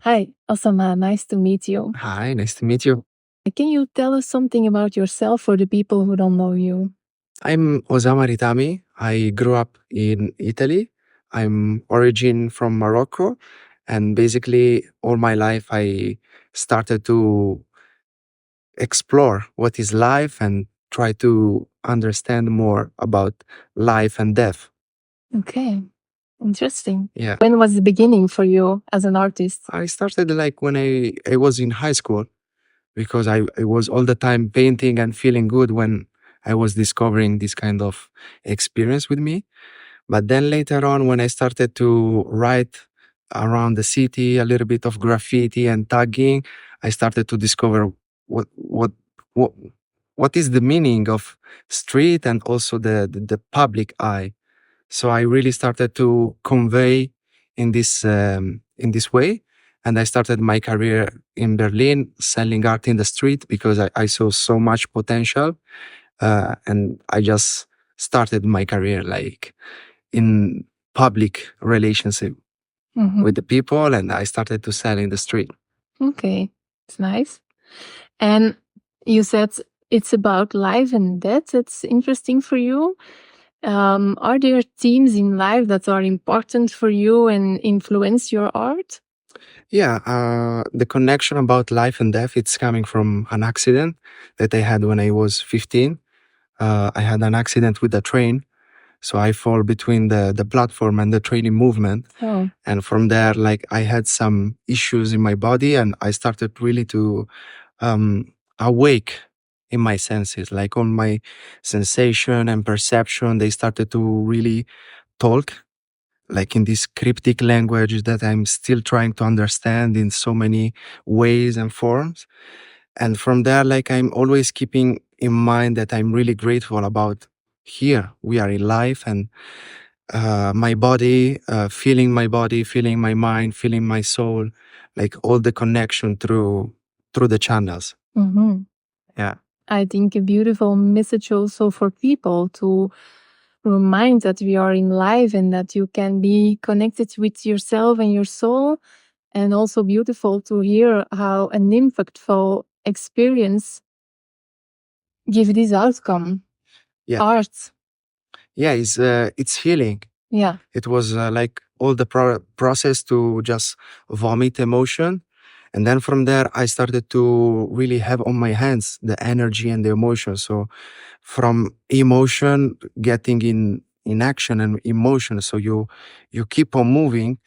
Hi, Osama. Nice to meet you. Hi, nice to meet you. Can you tell us something about yourself for the people who don't know you? I'm Osama Rytami. I grew up in Italy. I'm origin from Morocco, and basically all my life I started to explore what is life and try to understand more about life and death. Okay, interesting. Yeah. When was the beginning for you as an artist? I started like when I was in high school because I was all the time painting and feeling good when I was discovering this kind of experience with me. But then later on, when I started to write around the city, a little bit of graffiti and tagging, I started to discover what what what what is the meaning of street and also the public eye. So I really started to convey in this way, and I started my career in Berlin selling art in the street because I saw so much potential, and I just started my career like in public relationship with the people, and I started to sell in the street. Okay, it's nice. And you said it's about life and death. It's interesting for you. Are there themes in life that are important for you and influence your art? Yeah, the connection about life and death, it's coming from an accident that I had when I was 15. I had an accident with a train. So I fall between the platform and the training movement. Oh, And from there, like I had some issues in my body and I started really to awake in my senses, like all my sensation and perception, they started to really talk like in this cryptic language that I'm still trying to understand in so many ways and forms. And from there, like I'm always keeping in mind that I'm really grateful about here we are in life and feeling my body, feeling my mind, feeling my soul, like all the connection through the channels. mm-hmm. Yeah. I think a beautiful message also for people to remind that we are in life and that you can be connected with yourself and your soul. And also beautiful to hear how an impactful experience give this outcome. Yeah. Art. Yeah, it's healing. Yeah. It was like all the process to just vomit emotion. And then from there, I started to really have on my hands the energy and the emotion. So from emotion getting in action and emotion. So you keep on moving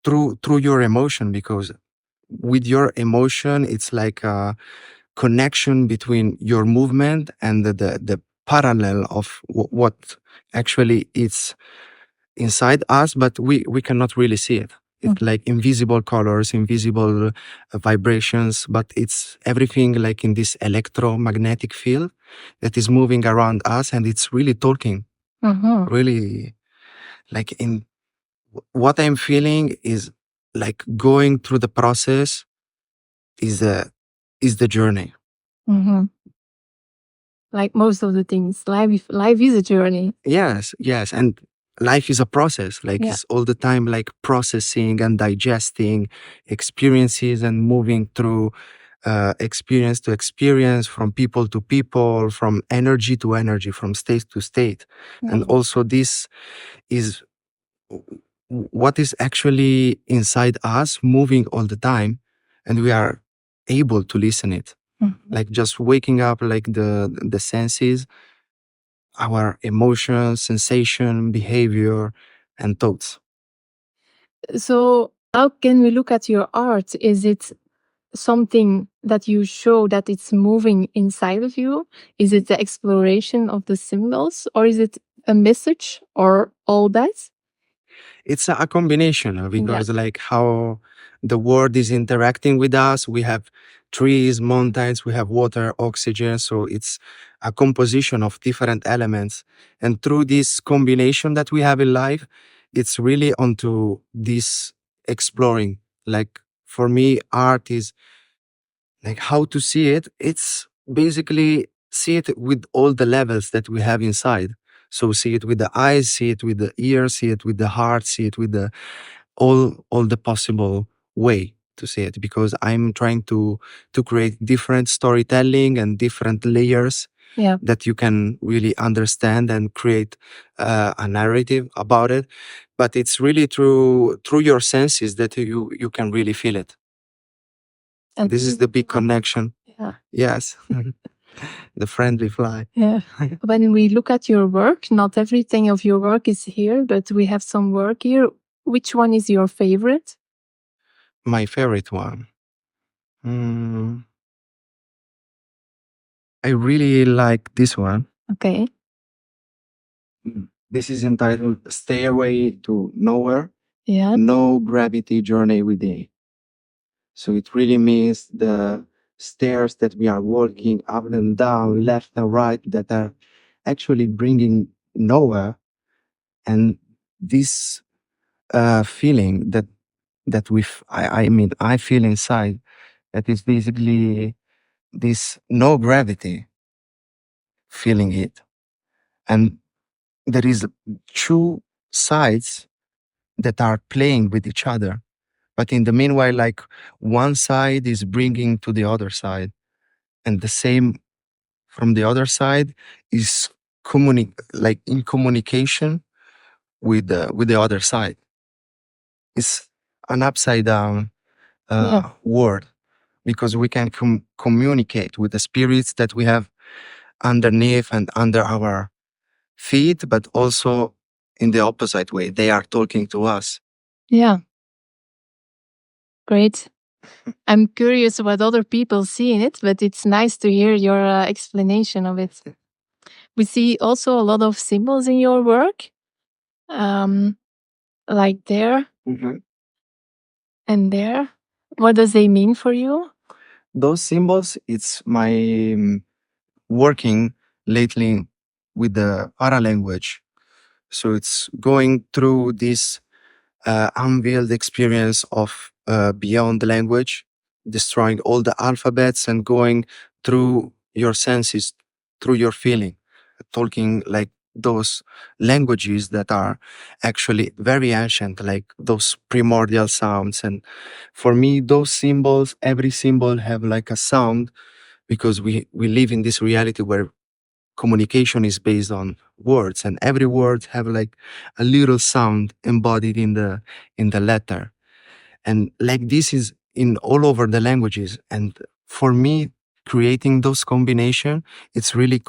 through your emotion because with your emotion, it's like a connection between your movement and the parallel of what actually is inside us, but we cannot really see it. It's like invisible colors, invisible vibrations, but it's everything like in this electromagnetic field that is moving around us, and it's really talking. Really, like in what I'm feeling is like going through the process is the journey. Like most of the things, life is a journey. Yes, and life is a process. Like Yeah. it's all the time like processing and digesting experiences and moving through experience to experience, from people to people, from energy to energy, from state to state. And also this is what is actually inside us moving all the time, and we are able to listen it. Like just waking up like the senses, our emotions, sensation, behavior, and thoughts. So how can we look at your art? Is it something that you show that it's moving inside of you? Is it the exploration of the symbols, or is it a message, or all that? It's a combination because like how the world is interacting with us. We have trees, mountains, we have water, oxygen. So it's a composition of different elements. And through this combination that we have in life, it's really onto this exploring. Like for me, art is like how to see it. It's basically see it with all the levels that we have inside. So see it with the eyes, see it with the ears, see it with the heart, see it with the all the possible way. to say it, because I'm trying to create different storytelling and different layers Yeah. that you can really understand and create a narrative about it. But it's really through your senses that you can really feel it. And This is the big connection. yeah. Yes. The friendly fly. Yeah. When we look at your work, not everything of your work is here, but we have some work here. Which one is your favorite? My favorite one. Mm, I really like this one. Okay. This is entitled Stairway to Nowhere, Yeah. No Gravity Journey Within. So it really means the stairs that we are walking up and down, left and right, that are actually bringing nowhere. And this feeling that I mean, I feel inside, that is basically this no gravity feeling it. And there is two sides that are playing with each other. But in the meanwhile, like one side is bringing to the other side, and the same from the other side is like in communication with the other side. It's an upside down world, because we can communicate with the spirits that we have underneath and under our feet, but also in the opposite way. They are talking to us. Yeah. Great. I'm curious what other people see in it, but it's nice to hear your explanation of it. We see also a lot of symbols in your work, like there and there. What does they mean for you? Those symbols, it's my working lately with the para language. So it's going through this unveiled experience of beyond the language, destroying all the alphabets and going through your senses, through your feeling, talking like those languages that are actually very ancient, like those primordial sounds. And for me, those symbols, every symbol have like a sound, because we live in this reality where communication is based on words, and every word have like a little sound embodied in the letter. And like this is in all over the languages. And for me, creating those combination, it's really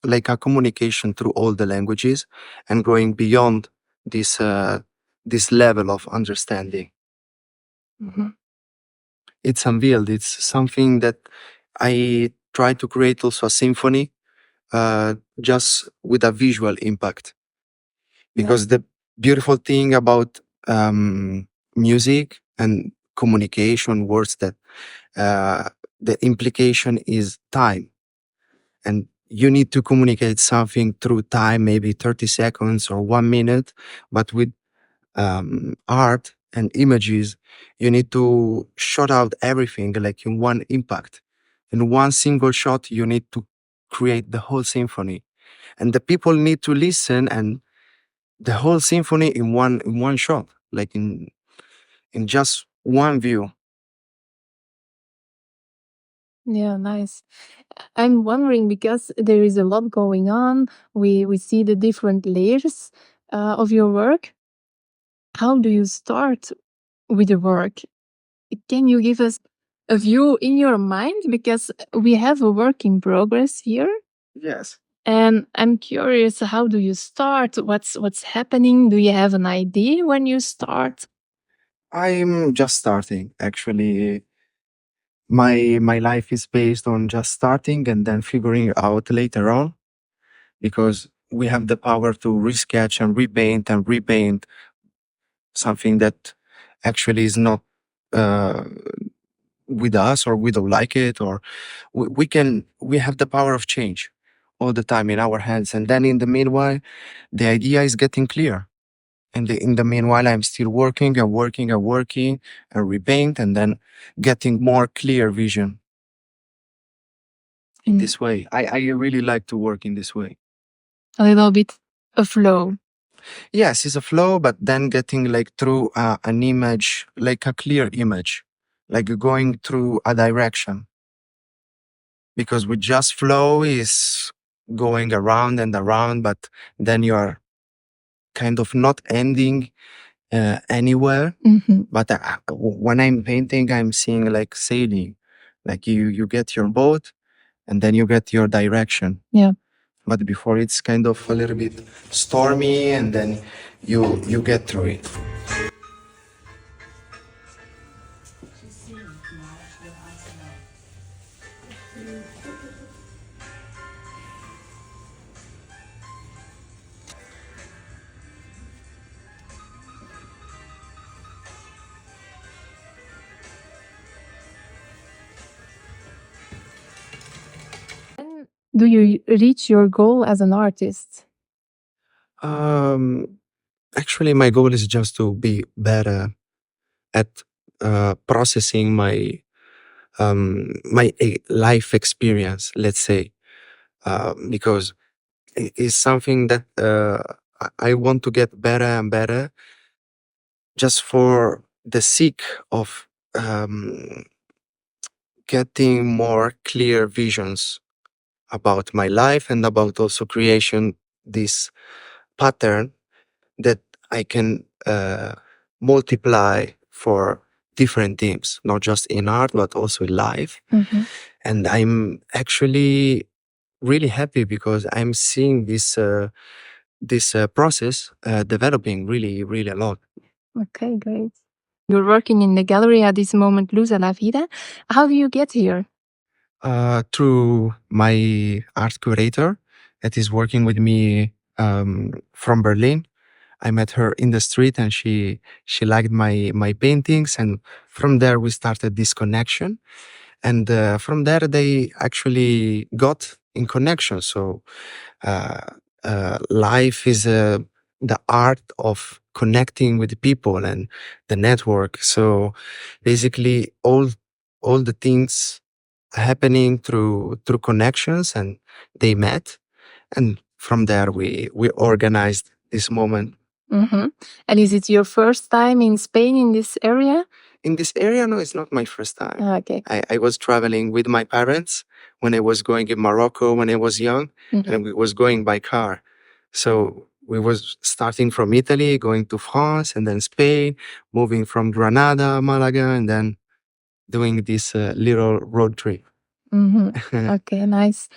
like a communication through all the languages and going beyond this level of understanding. It's unveiled. It's something that I try to create also a symphony, just with a visual impact. Because the beautiful thing about music and communication, words, that the implication is time. And you need to communicate something through time, maybe 30 seconds or 1 minute. But with art and images, you need to shot out everything like in one impact. In one single shot, you need to create the whole symphony. And the people need to listen and the whole symphony in one shot, like in just one view. Yeah, nice. I'm wondering because there is a lot going on. We see the different layers of your work. How do you start with the work? Can you give us a view in your mind? Because we have a work in progress here. Yes. And I'm curious, how do you start? What's happening? Do you have an idea when you start? I'm just starting. Actually, my life is based on just starting and then figuring out later on, because we have the power to resketch and repaint something that actually is not uh, with us, or we don't like it, or we have the power of change all the time in our hands. And then in the meanwhile, the idea is getting clear. And in the meanwhile, I'm still working and working and working and repaint, and then getting more clear vision in this way. I really like to work in this way. A little bit a flow. Yes, it's a flow, but then getting like through an image, like a clear image. like going through a direction. Because with just flow is going around and around, but then you are kind of not ending anywhere. But when I'm painting, I'm seeing like sailing, like you get your boat and then you get your direction. Yeah. But before it's kind of a little bit stormy, and then you get through it. When do you reach your goal as an artist? Um, Actually, my goal is just to be better at processing my life experience, let's say, because it's something that I want to get better and better, just for the sake of getting more clear visions about my life, and about also creation this pattern that I can multiply for different themes, not just in art, but also in life. And I'm actually really happy because I'm seeing this process developing really a lot. Okay, great. You're working in the gallery at this moment, Luz a la Vida. How do you get here? Through my art curator that is working with me from Berlin. I met her in the street, and she liked my paintings, and from there we started this connection. And from there they actually got in connection. So uh, life is the art of connecting with people and the network. So basically all the things happening through connections, and they met, and from there we organized this moment. And is it your first time in Spain in this area? In this area, no, it's not my first time. Okay. I was traveling with my parents when I was going in Morocco when I was young, and we was going by car. So we was starting from Italy, going to France, and then Spain, moving from Granada, Malaga, and then doing this little road trip. Okay, nice.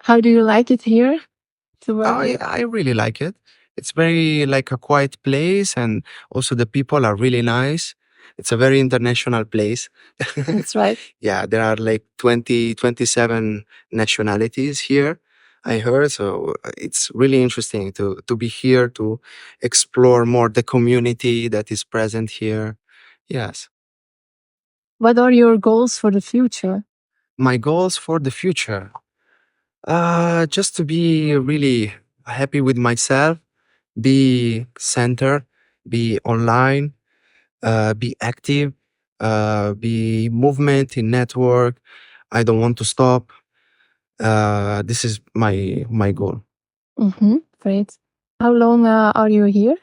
How do you like it here to work? I really like it. It's very like a quiet place, and also the people are really nice. It's a very international place. That's right. Yeah, there are like 27 nationalities here, I heard. So it's really interesting to be here, to explore more the community that is present here. Yes. What are your goals for the future? My goals for the future. Just to be really happy with myself, be centered, be online, be active, be movement in network. I don't want to stop. This is my goal. Great. How long are you here?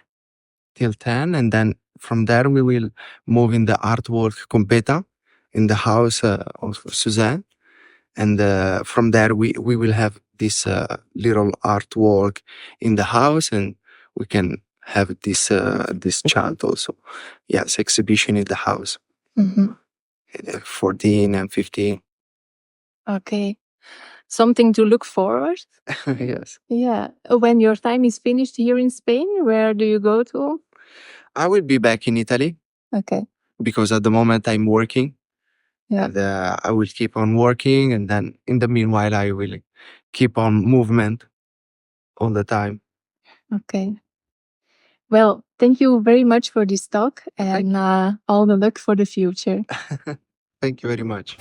Till 10, and then from there we will move in the artwork Competa in the house of Suzanne. And from there we will have this little artwork in the house, and we can have this chart also. Yes, exhibition in the house. 14 and 15. Okay. Something to look forward? Yes. Yeah. When your time is finished here in Spain, where do you go to? I will be back in Italy. Okay. Because at the moment I'm working. Yeah. And I will keep on working, and then in the meanwhile I will keep on movement all the time. Okay. Well, thank you very much for this talk, and all the luck for the future. Thank you very much.